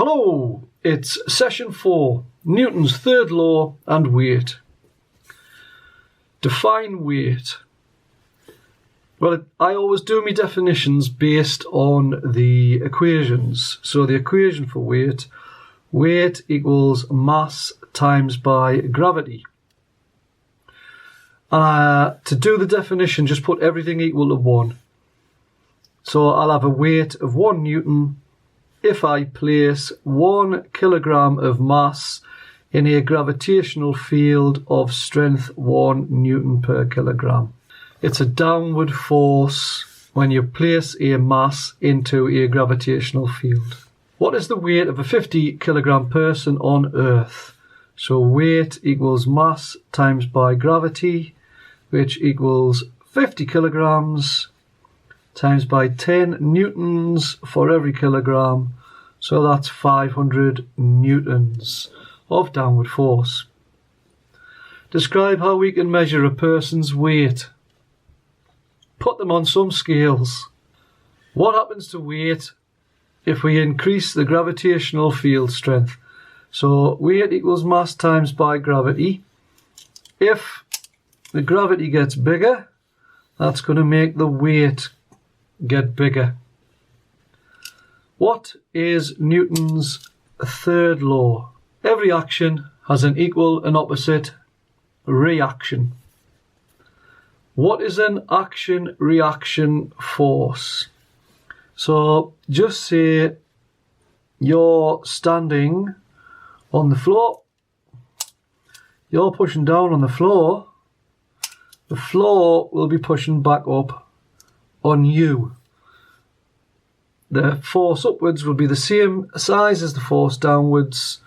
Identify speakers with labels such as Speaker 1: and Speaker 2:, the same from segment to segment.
Speaker 1: Hello, it's session 4, Newton's third law and weight. Define weight. Well, I always do my definitions based on the equations. So the equation for weight equals mass times by gravity. To do the definition, just put everything equal to 1. So I'll have a weight of 1 Newton if I place 1 kilogram of mass in a gravitational field of strength 1 Newton per kilogram. It's a downward force when you place a mass into a gravitational field. What is the weight of a 50 kilogram person on Earth? So weight equals mass times by gravity, which equals 50 kilograms times by 10 newtons for every kilogram. So that's 500 newtons of downward force. Describe how we can measure a person's weight. Put them on some scales. What happens to weight if we increase the gravitational field strength? So weight equals mass times by gravity. If the gravity gets bigger, that's going to make the weight get bigger. What is Newton's third law? Every action has an equal and opposite reaction. What is an action-reaction force? So just say you're standing on the floor, you're pushing down on the floor will be pushing back up on you. The force upwards will be the same size as the force downwards,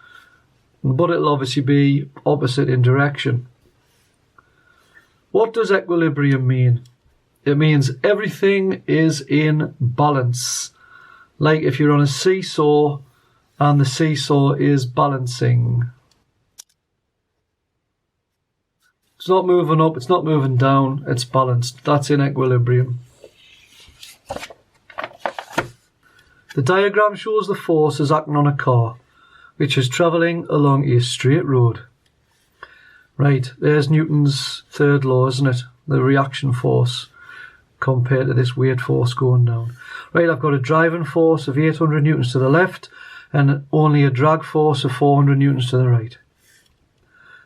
Speaker 1: but it'll obviously be opposite in direction. What does equilibrium mean? It means everything is in balance. Like if you're on a seesaw and the seesaw is balancing. It's not moving up, it's not moving down, it's balanced. That's in equilibrium. The diagram shows the forces acting on a car, which is travelling along a straight road. Right, there's Newton's third law, isn't it? The reaction force compared to this weight force going down. Right, I've got a driving force of 800 newtons to the left and only a drag force of 400 newtons to the right.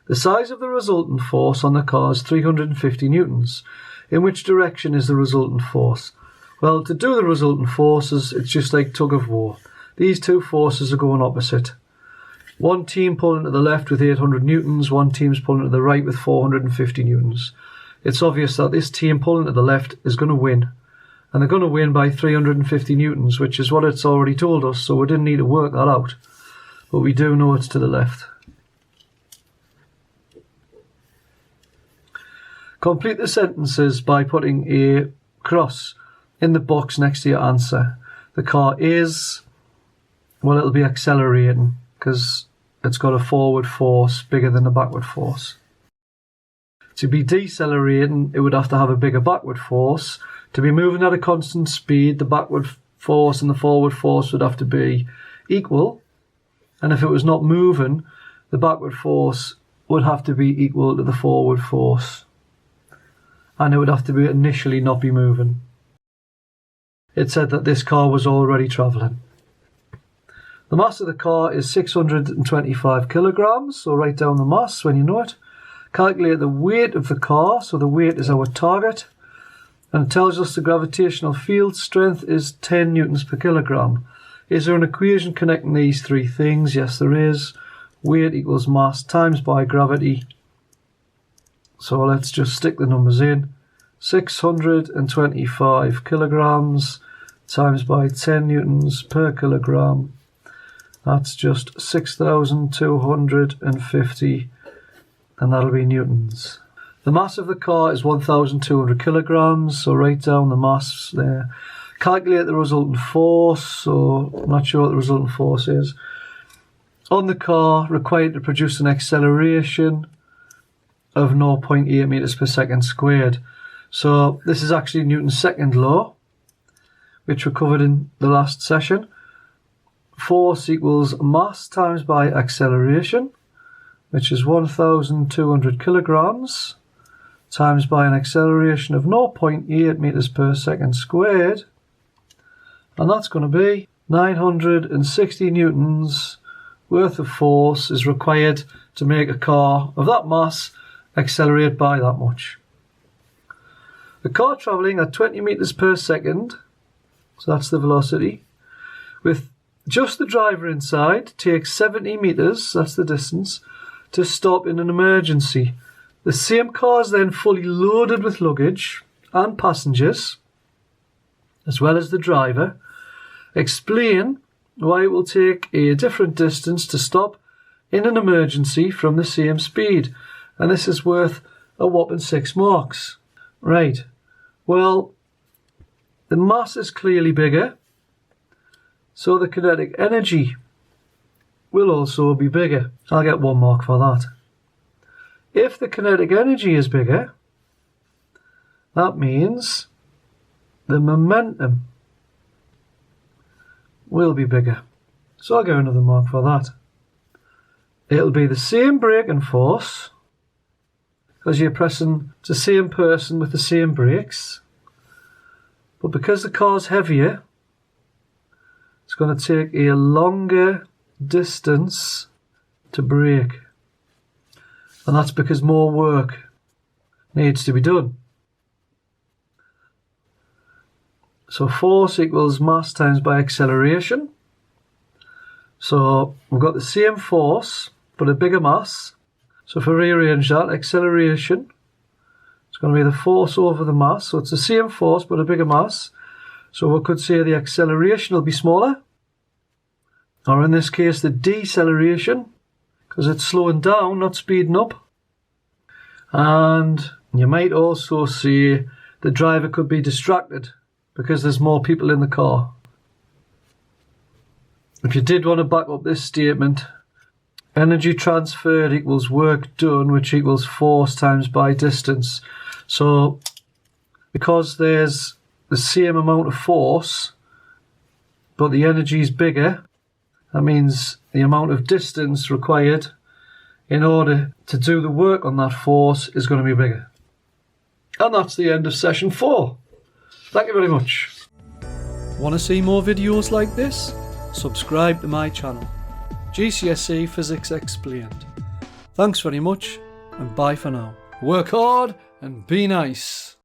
Speaker 1: The size of the resultant force on the car is 350 newtons. In which direction is the resultant force? Well, to do the resultant forces, it's just like tug of war. These two forces are going opposite. One team pulling to the left with 800 newtons, one team's pulling to the right with 450 newtons. It's obvious that this team pulling to the left is going to win. And they're going to win by 350 newtons, which is what it's already told us, so we didn't need to work that out. But we do know it's to the left. Complete the sentences by putting a cross in the box next to your answer. The car is, well, it'll be accelerating because it's got a forward force bigger than the backward force. To be decelerating, it would have to have a bigger backward force. To be moving at a constant speed, the backward force and the forward force would have to be equal. And if it was not moving, the backward force would have to be equal to the forward force. And it would have to be initially not be moving. It said that this car was already travelling. The mass of the car is 625 kilograms, so write down the mass when you know it. Calculate the weight of the car, so the weight is our target. And it tells us the gravitational field strength is 10 newtons per kilogram. Is there an equation connecting these three things? Yes, there is. Weight equals mass times by gravity. So let's just stick the numbers in. 625 kilograms times by 10 newtons per kilogram. That's just 6,250, and that'll be newtons. The mass of the car is 1,200 kilograms, so write down the mass there. Calculate the resultant force, so I'm not sure what the resultant force is. On the car, required to produce an acceleration of 0.8 meters per second squared. So this is actually Newton's second law, which we covered in the last session. force equals mass times by acceleration, which is 1,200 kilograms, times by an acceleration of 0.8 meters per second squared. And that's going to be 960 newtons worth of force is required to make a car of that mass accelerate by that much. A car travelling at 20 meters per second, so that's the velocity, with just the driver inside, takes 70 meters, that's the distance, to stop in an emergency. The same car is then fully loaded with luggage and passengers, as well as the driver. Explain why it will take a different distance to stop in an emergency from the same speed. And this is worth a whopping 6 marks. Right, well, the mass is clearly bigger, so the kinetic energy will also be bigger. I'll get 1 mark for that. If the kinetic energy is bigger, that means the momentum will be bigger. So I'll get another mark for that. It'll be the same braking force, because you're pressing the same person with the same brakes. But because the car's heavier, it's going to take a longer distance to brake. And that's because more work needs to be done. So force equals mass times by acceleration. So we've got the same force, but a bigger mass. So if I rearrange that, acceleration, it's going to be the force over the mass. So it's the same force, but a bigger mass. So we could say the acceleration will be smaller. Or in this case, the deceleration, because it's slowing down, not speeding up. And you might also say the driver could be distracted because there's more people in the car. If you did want to back up this statement, energy transferred equals work done, which equals force times by distance. So because there's the same amount of force, but the energy is bigger, that means the amount of distance required in order to do the work on that force is going to be bigger. And that's the end of session 4. Thank you very much. Want to see more videos like this? Subscribe to my channel, GCSE Physics Explained. Thanks very much, and bye for now. Work hard and be nice.